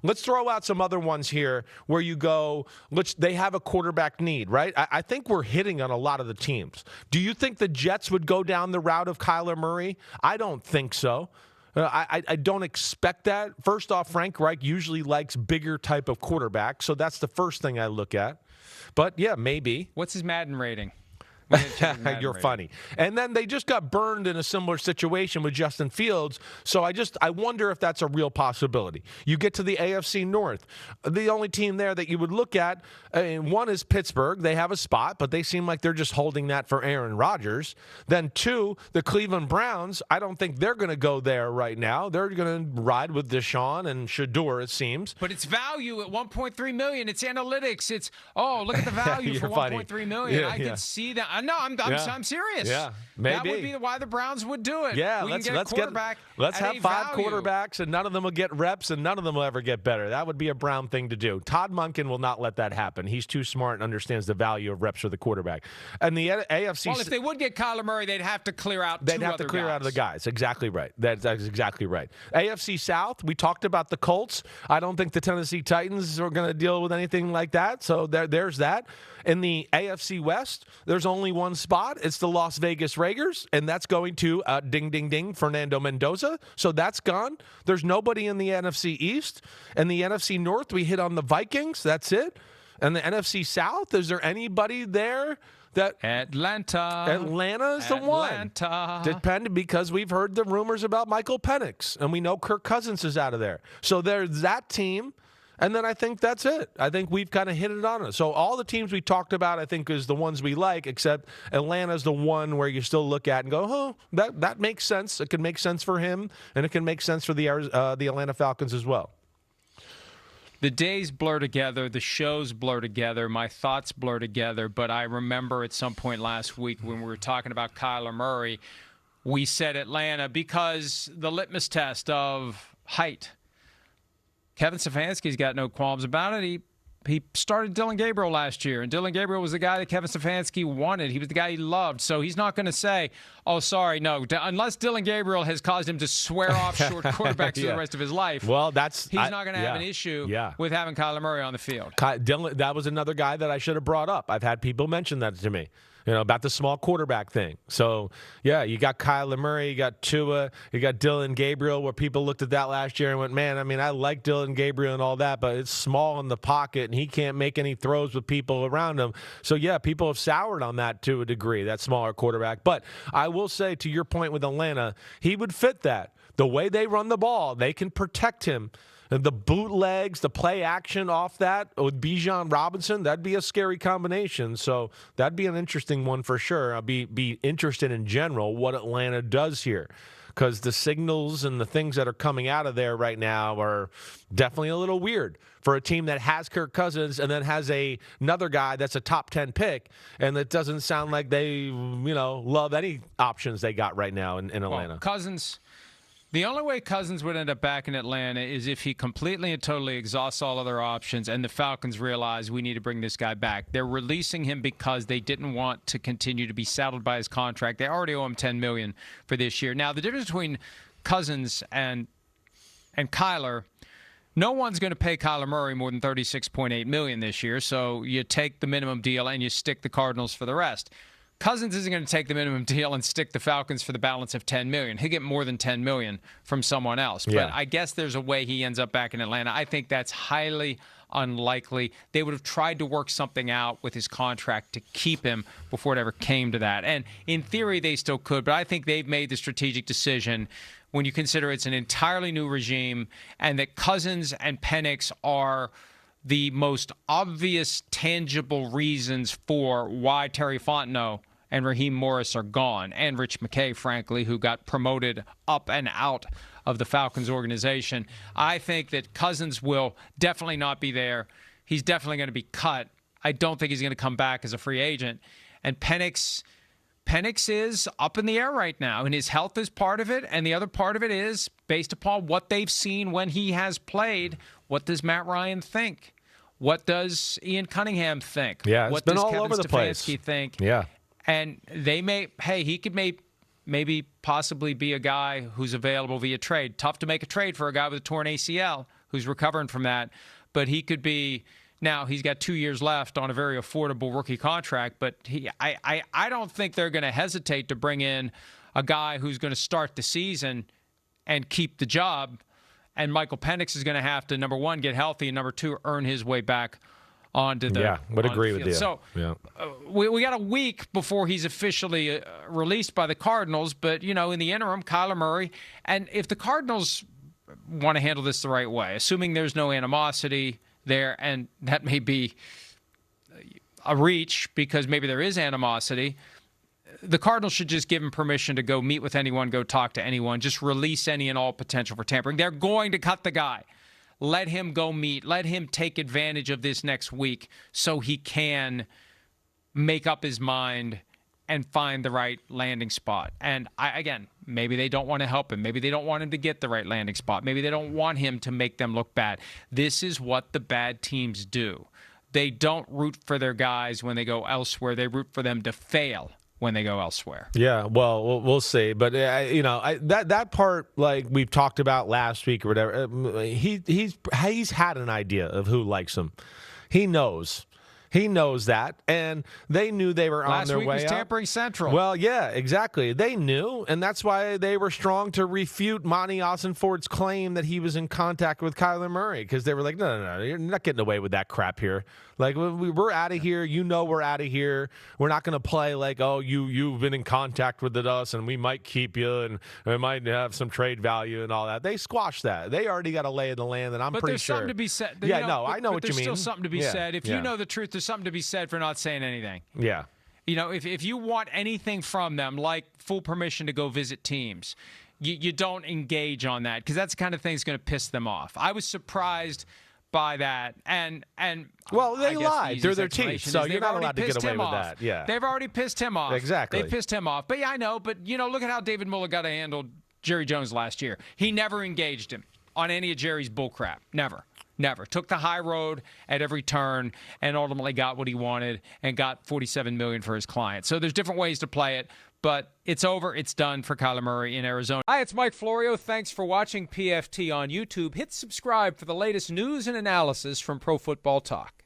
Let's throw out some other ones here where you go, they have a quarterback need, right? I think we're hitting on a lot of the teams. Do you think the Jets would go down the route of Kyler Murray? I don't think so. I don't expect that. First off, Frank Reich usually likes bigger type of quarterback, so that's the first thing I look at. But, yeah, maybe. What's his Madden rating? You're funny. And then they just got burned in a similar situation with Justin Fields. So I wonder if that's a real possibility. You get to the AFC North. The only team there that you would look at, one is Pittsburgh. They have a spot, but they seem like they're just holding that for Aaron Rodgers. Then two, the Cleveland Browns. I don't think they're going to go there right now. They're going to ride with Deshaun and Shador, it seems. But it's value at $1.3 million. It's analytics. It's, look at the value for $1.3 million. I can see that. No, I'm serious. Yeah, maybe. That would be why the Browns would do it. Yeah, let's have 5 quarterbacks, and none of them will get reps, and none of them will ever get better. That would be a Brown thing to do. Todd Monken will not let that happen. He's too smart and understands the value of reps for the quarterback. And the AFC. Well, if they would get Kyler Murray, they'd have to clear out. They'd have to clear out of the guys. Exactly right. That's exactly right. AFC South. We talked about the Colts. I don't think the Tennessee Titans are going to deal with anything like that. So there's that. In the AFC West, there's only one spot. It's the Las Vegas Raiders, and that's going to, ding, ding, ding, Fernando Mendoza. So that's gone. There's nobody in the NFC East. And the NFC North, we hit on the Vikings. That's it. And the NFC South, is there anybody there that... Atlanta's the one. Depending, because we've heard the rumors about Michael Penix, and we know Kirk Cousins is out of there. So there's that team. And then I think that's it. I think we've kind of hit it on it. So all the teams we talked about, I think, is the ones we like, except Atlanta's the one where you still look at and go, that makes sense. It can make sense for him, and it can make sense for the Atlanta Falcons as well. The days blur together, the shows blur together, my thoughts blur together, but I remember at some point last week when we were talking about Kyler Murray, we said Atlanta because the litmus test of height. Kevin Stefanski's got no qualms about it. He started Dillon Gabriel last year, and Dillon Gabriel was the guy that Kevin Stefanski wanted. He was the guy he loved. So he's not going to say, sorry, no, unless Dillon Gabriel has caused him to swear off short quarterbacks for the rest of his life. Well, he's not going to have an issue with having Kyler Murray on the field. Dillon, that was another guy that I should have brought up. I've had people mention that to me. About the small quarterback thing. So, yeah, you got Kyler Murray, you got Tua, you got Dillon Gabriel, where people looked at that last year and went, man, I mean, I like Dillon Gabriel and all that, but it's small in the pocket, and he can't make any throws with people around him. So, yeah, people have soured on that to a degree, that smaller quarterback. But I will say, to your point with Atlanta, he would fit that. The way they run the ball, they can protect him. The bootlegs, the play action off that with Bijan Robinson, that'd be a scary combination. So that'd be an interesting one for sure. I'll be interested in general what Atlanta does here, because the signals and the things that are coming out of there right now are definitely a little weird for a team that has Kirk Cousins and then has another guy that's a top 10 pick, and it doesn't sound like they love any options they got right now in Atlanta. Well, Cousins... The only way Cousins would end up back in Atlanta is if he completely and totally exhausts all other options and the Falcons realize we need to bring this guy back. They're releasing him because they didn't want to continue to be saddled by his contract. They already owe him $10 million for this year. Now, the difference between Cousins and Kyler, no one's going to pay Kyler Murray more than $36.8 million this year, so you take the minimum deal and you stick the Cardinals for the rest. Cousins isn't going to take the minimum deal and stick the Falcons for the balance of $10 million. He'll get more than $10 million from someone else. Yeah. But I guess there's a way he ends up back in Atlanta. I think that's highly unlikely. They would have tried to work something out with his contract to keep him before it ever came to that. And in theory, they still could, but I think they've made the strategic decision when you consider it's an entirely new regime and that Cousins and Penix are the most obvious, tangible reasons for why Terry Fontenot and Raheem Morris are gone, and Rich McKay, frankly, who got promoted up and out of the Falcons organization. I think that Cousins will definitely not be there. He's definitely going to be cut. I don't think he's going to come back as a free agent. And Penix is up in the air right now, and his health is part of it, and the other part of it is, based upon what they've seen when he has played, what does Matt Ryan think? What does Ian Cunningham think? Yeah, what been does all Kevin over the place. Stefanski think? Yeah. And they he could maybe possibly be a guy who's available via trade. Tough to make a trade for a guy with a torn ACL who's recovering from that. But he could be now. He's got 2 years left on a very affordable rookie contract. But I don't think they're going to hesitate to bring in a guy who's going to start the season and keep the job. And Michael Penix is going to have to, number one, get healthy, and number two, earn his way back onto the Yeah, would agree with you. So we got a week before he's officially released by the Cardinals. But, in the interim, Kyler Murray. And if the Cardinals want to handle this the right way, assuming there's no animosity there, and that may be a reach because maybe there is animosity, the Cardinals should just give him permission to go meet with anyone, go talk to anyone, just release any and all potential for tampering. They're going to cut the guy. Let him go meet. Let him take advantage of this next week so he can make up his mind and find the right landing spot. And again, maybe they don't want to help him. Maybe they don't want him to get the right landing spot. Maybe they don't want him to make them look bad. This is what the bad teams do. They don't root for their guys when they go elsewhere. They root for them to fail when they go elsewhere. Yeah, well, we'll see. But that part, like we've talked about last week or whatever, he's had an idea of who likes him. He knows that, and they knew they were on their way up. Last week was tampering central. Well, yeah, exactly. They knew, and that's why they were strong to refute Monty Ossenfort's claim that he was in contact with Kyler Murray, because they were like, no, you're not getting away with that crap here. Like, we're out of here. We're out of here. We're not going to play like, oh, you've been in contact with us, and we might keep you, and we might have some trade value and all that. They squashed that. They already got a lay of the land, and I'm pretty sure. But there's something to be said. Yeah, I know what you mean. There's still something to be said. If you know the truth, there's something to be said for not saying anything. Yeah. If you want anything from them, like full permission to go visit teams, you don't engage on that, because that's the kind of thing that's going to piss them off. I was surprised by that, and well, they lied through their teeth, so you're not allowed to get away with that. Yeah, they've already pissed him off. Exactly, they pissed him off. But yeah, I know. But look at how David Mulligata handled Jerry Jones last year. He never engaged him on any of Jerry's bullcrap. Never. Took the high road at every turn and ultimately got what he wanted and got $47 million for his client. So there's different ways to play it, but it's over. It's done for Kyler Murray in Arizona. Hi, it's Mike Florio. Thanks for watching PFT on YouTube. Hit subscribe for the latest news and analysis from Pro Football Talk.